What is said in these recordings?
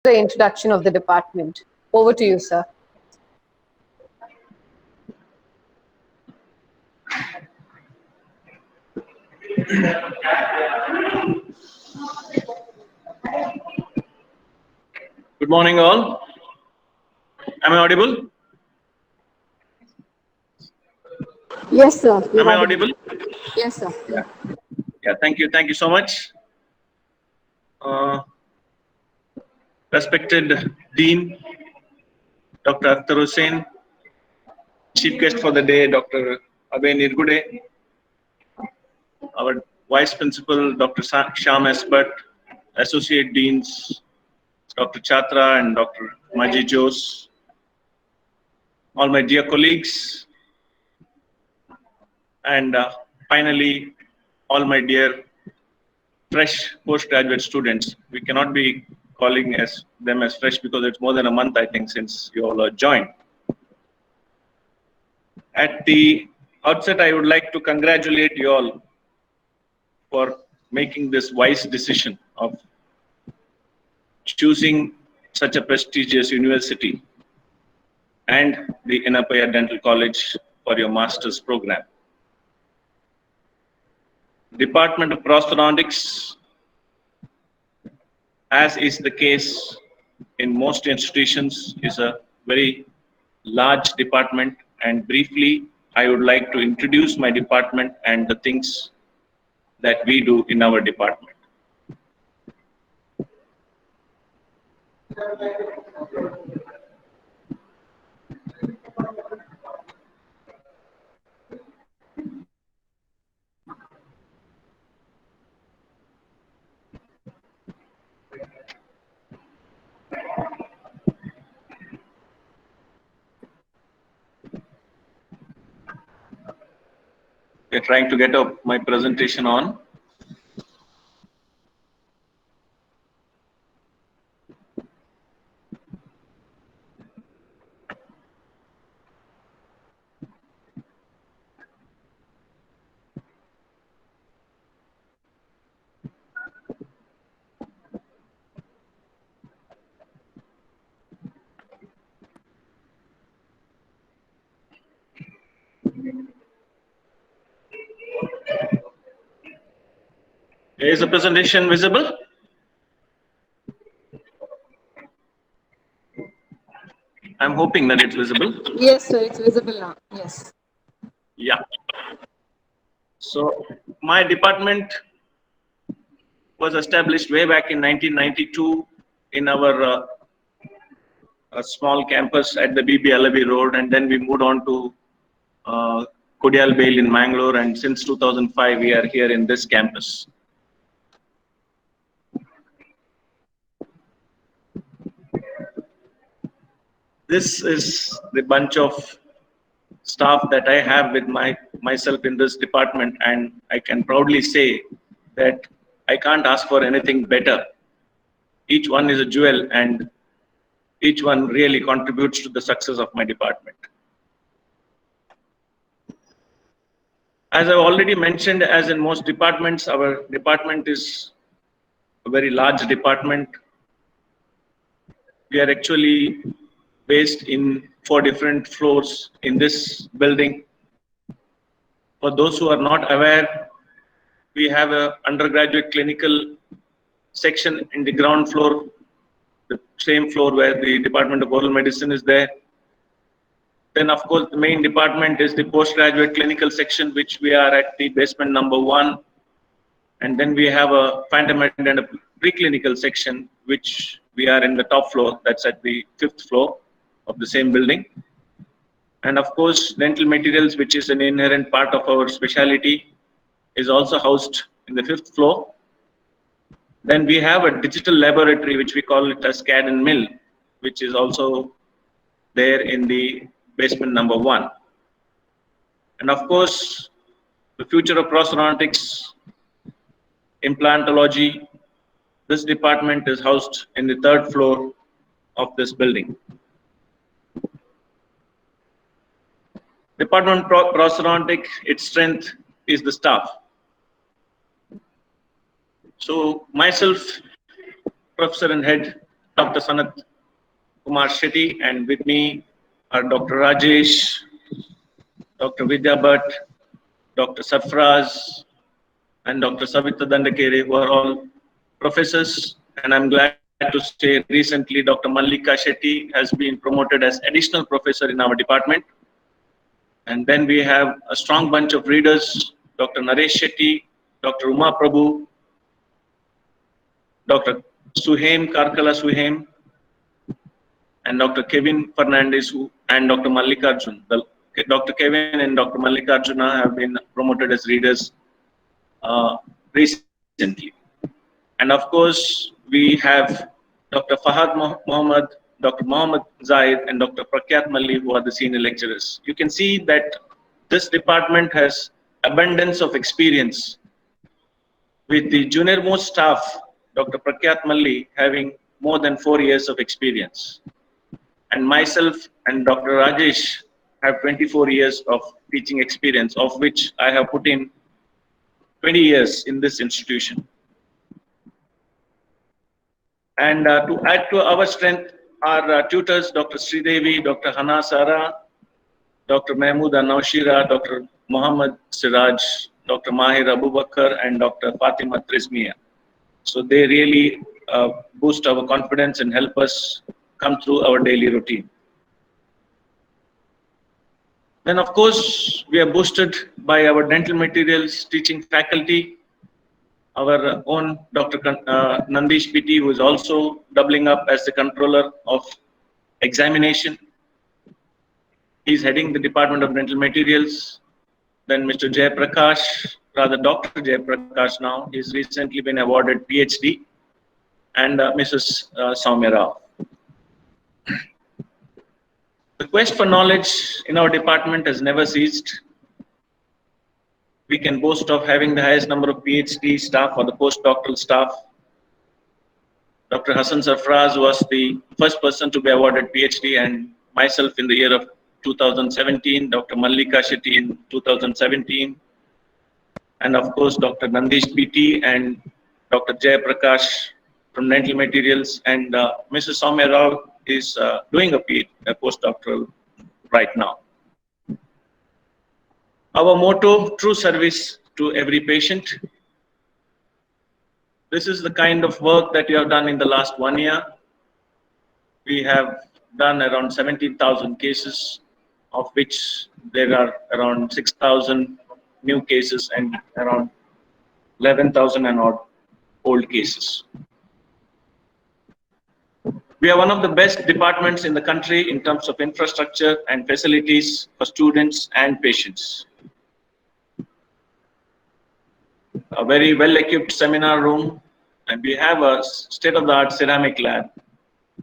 the introduction of the department. Over to you, sir. Good morning, all. Am I audible? Yes, sir. Am I audible? Yes, sir. Yeah. Yeah. Thank you. Thank you so much. Respected Dean, Dr. Akhtar Hussain, Chief Guest for the day, Dr. Abhay Nirgude, our Vice Principal, Dr. Shyam S. Bhatt, Associate Deans, Dr. Chatra and Dr. Maji Jose, all my dear colleagues, and finally, all my dear fresh postgraduate students. We cannot be calling them as fresh because it's more than a month, I think, since you all are joined. At the outset, I would like to congratulate you all for making this wise decision of choosing such a prestigious university and the Innapaya Dental College for your master's program. Department of Prosthodontics, as is the case in most institutions, is a very large department, and briefly I would like to introduce my department and the things that we do in our department. We're trying to get up my presentation on. Is the presentation visible? I'm hoping that it's visible. Yes, sir. It's visible now. Yes. Yeah. So my department was established way back in 1992 in our a small campus at the BB Alavi Road, and then we moved on to Kodial Bail in Mangalore, and since 2005 we are here in this campus. This is the bunch of staff that I have with myself in this department, and I can proudly say that I can't ask for anything better. Each one is a jewel, and each one really contributes to the success of my department. As I've already mentioned, as in most departments, our department is a very large department. We are actually based in 4 different floors in this building. For those who are not aware, we have an undergraduate clinical section in the ground floor, the same floor where the Department of Oral Medicine is there. Then, of course, the main department is the postgraduate clinical section, which we are at the basement number 1. And then we have a fundamental and a preclinical section, which we are in the top floor, that's at the 5th floor of the same building. And of course, dental materials, which is an inherent part of our specialty, is also housed in the 5th floor. Then we have a digital laboratory, which we call it as CAD and Mill, which is also there in the basement number 1. And of course, the future of prosthodontics, implantology, this department is housed in the 3rd floor of this building. Department of Prosthodontic, its strength is the staff. So myself, Professor and Head Dr. Sanat Kumar Shetty, and with me are Dr. Rajesh, Dr. Vidya Bhatt, Dr. Sarfraz, and Dr. Savita Dandakere, who are all professors. And I'm glad to say recently Dr. Mallika Shetty has been promoted as additional professor in our department. And then we have a strong bunch of readers, Dr. Naresh Shetty, Dr. Uma Prabhu, Dr. Suhaim Karkala Suhaim, and Dr. Kevin Fernandez and Dr. Mallikarjun. Dr. Kevin and Dr. Mallikarjuna have been promoted as readers recently. And of course, we have Dr. Fahad Mohammed, Dr. Mohammed Zaid, and Dr. Prakyat Malli, who are the senior lecturers. You can see that this department has abundance of experience, with the junior most staff, Dr. Prakyat Malli, having more than 4 years of experience. And myself and Dr. Rajesh have 24 years of teaching experience, of which I have put in 20 years in this institution. And to add to our strength, our tutors, Dr. Sridevi, Dr. Hana Sara, Dr. Mahmooda Naushira, Dr. Muhammad Siraj, Dr. Mahir Abu Bakr, and Dr. Fatima Trizmiya. So they really boost our confidence and help us come through our daily routine. Then of course, we are boosted by our dental materials teaching faculty, our own Dr. Nandish PT, who is also doubling up as the controller of examination. He's heading the Department of Dental Materials. Then Mr. Jay Prakash, rather Dr. Jay Prakash now, he's recently been awarded PhD, and Mrs. Soumya Rao. The quest for knowledge in our department has never ceased. We can boast of having the highest number of PhD staff or the postdoctoral staff. Dr. Hassan Sarfraz was the first person to be awarded PhD, and myself in the year of 2017, Dr. Mallika Shetty in 2017, and of course Dr. Nandish PT and Dr. Jay Prakash from Dental Materials, and Mrs. Soumya Rao is doing a postdoctoral right now. Our motto, true service to every patient. This is the kind of work that we have done in the last 1 year. We have done around 17,000 cases, of which there are around 6,000 new cases and around 11,000 and odd old cases. We are one of the best departments in the country in terms of infrastructure and facilities for students and patients. A very well-equipped seminar room, and we have a state-of-the-art ceramic lab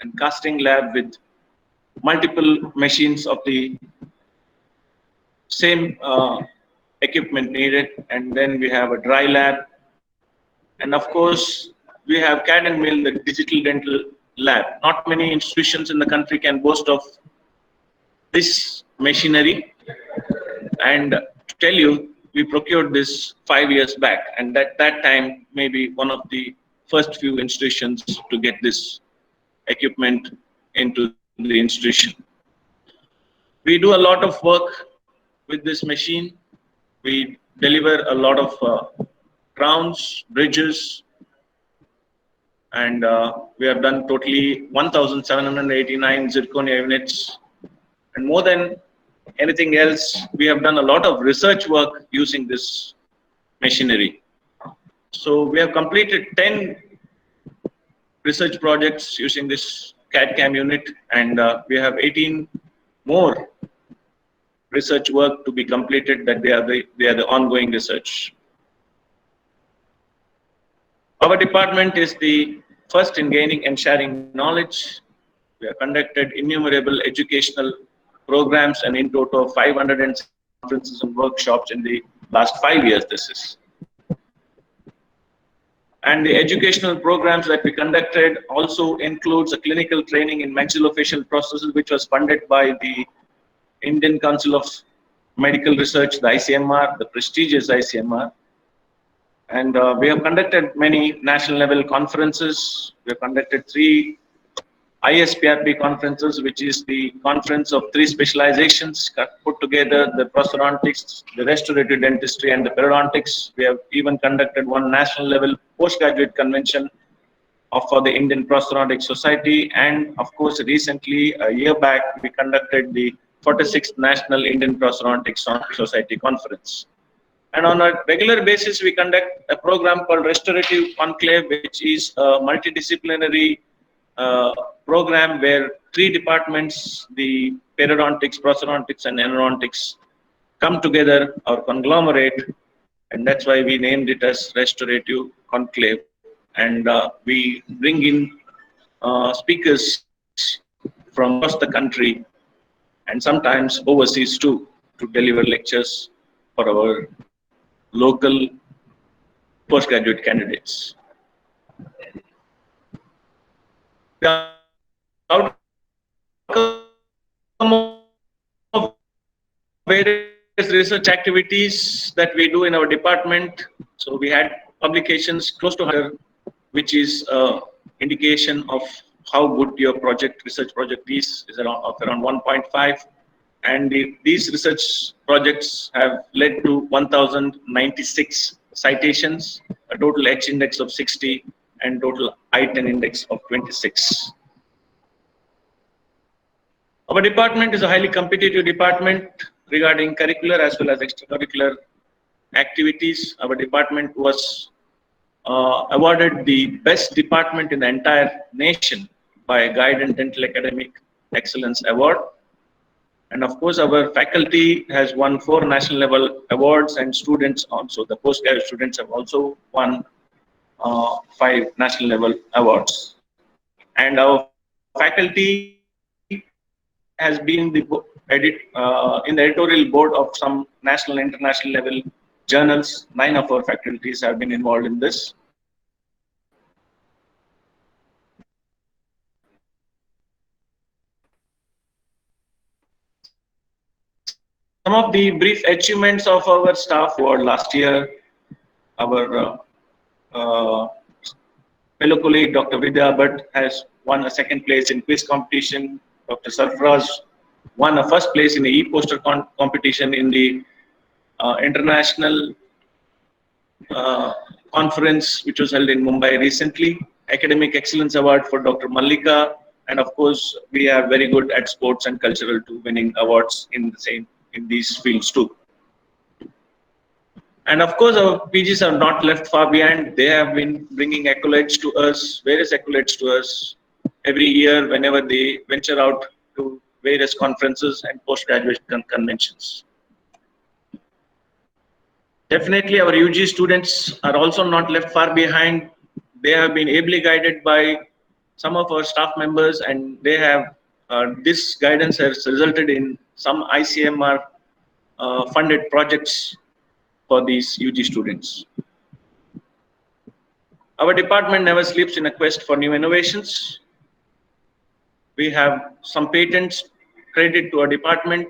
and casting lab with multiple machines of the same equipment needed, and then we have a dry lab, and of course we have CAD and mill, the digital dental lab. Not many institutions in the country can boast of this machinery, and to tell you, we procured this 5 years back, and at that time maybe one of the first few institutions to get this equipment into the institution. We do a lot of work with this machine. We deliver a lot of crowns, bridges, and we have done totally 1,789 zirconia units, and more than anything else, we have done a lot of research work using this machinery. So we have completed 10 research projects using this CAD/CAM unit, and we have 18 more research work to be completed, that they are the ongoing research. Our department is the first in gaining and sharing knowledge. We have conducted innumerable educational programs, and in total 500 conferences and workshops in the last 5 years this is. And the educational programs that we conducted also includes a clinical training in maxillofacial processes, which was funded by the Indian Council of Medical Research, the ICMR, the prestigious ICMR. And we have conducted many national level conferences. We have conducted 3 ISPRP conferences, which is the conference of three specializations put together: the prosthodontics, the restorative dentistry, and the periodontics. We have even conducted one national level postgraduate convention for the Indian Prosthodontic Society, and of course, recently, a year back, we conducted the 46th National Indian Prosthodontic Society Conference. And on a regular basis, we conduct a program called Restorative Conclave, which is a multidisciplinary program where three departments, the periodontics, prosthodontics, and endodontics, come together or conglomerate, and that's why we named it as Restorative Conclave. And we bring in speakers from across the country and sometimes overseas too to deliver lectures for our local postgraduate candidates. The outcome of various research activities that we do in our department. So we had publications close to 100, which is indication of how good your research project is around 1.5. And these research projects have led to 1,096 citations, a total H index of 60, and total I-10 index of 26. Our department is a highly competitive department regarding curricular as well as extracurricular activities. Our department was awarded the best department in the entire nation by Guidant Dental Academic Excellence Award. And of course, our faculty has won 4 national level awards, and students also, the postgraduate students have also won 5 national level awards. And our faculty has been in the editorial board of some national and international level journals. 9 of our faculties have been involved in this. Some of the brief achievements of our staff were last year. Our fellow colleague Dr. Vidya Bhatt has won a 2nd place in quiz competition. Dr. Sarfraz won a 1st place in the e-poster competition in the international conference which was held in Mumbai recently. Academic Excellence Award for Dr. Mallika, and of course we are very good at sports and cultural too, winning awards in these fields too. And of course our PGs are not left far behind. They have been bringing accolades to us, various accolades to us every year whenever they venture out to various conferences and postgraduate conventions. Definitely our UG students are also not left far behind. They have been ably guided by some of our staff members, and they have this guidance has resulted in some ICMR funded projects for these UG students. Our department never sleeps in a quest for new innovations. We have some patents credited to our department: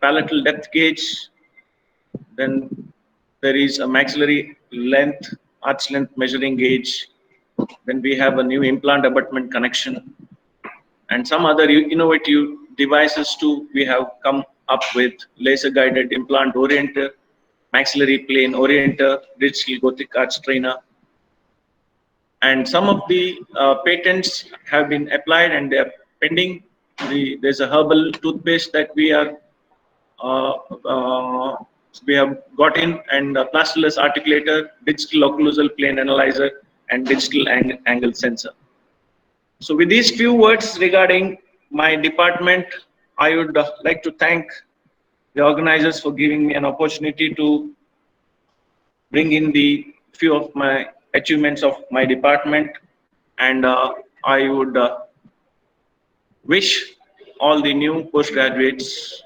palatal depth gauge, then there is a maxillary length, arch length measuring gauge, then we have a new implant abutment connection, and some other innovative devices too. We have come up with laser guided implant orienter, maxillary plane orienter, digital Gothic arch trainer, and some of the patents have been applied and they are pending. There's a herbal toothpaste that we have got in, and a plastiless articulator, digital occlusal plane analyzer, and digital angle sensor. So with these few words regarding my department, I would like to thank the organizers for giving me an opportunity to bring in the few of my achievements of my department, and I would wish all the new postgraduates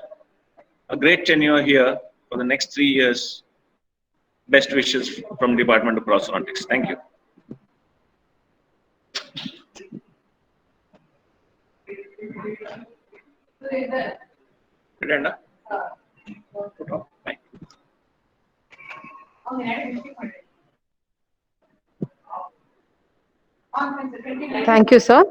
a great tenure here for the next 3 years. Best wishes from Department of Prosthodontics. Thank you. Thank you, sir.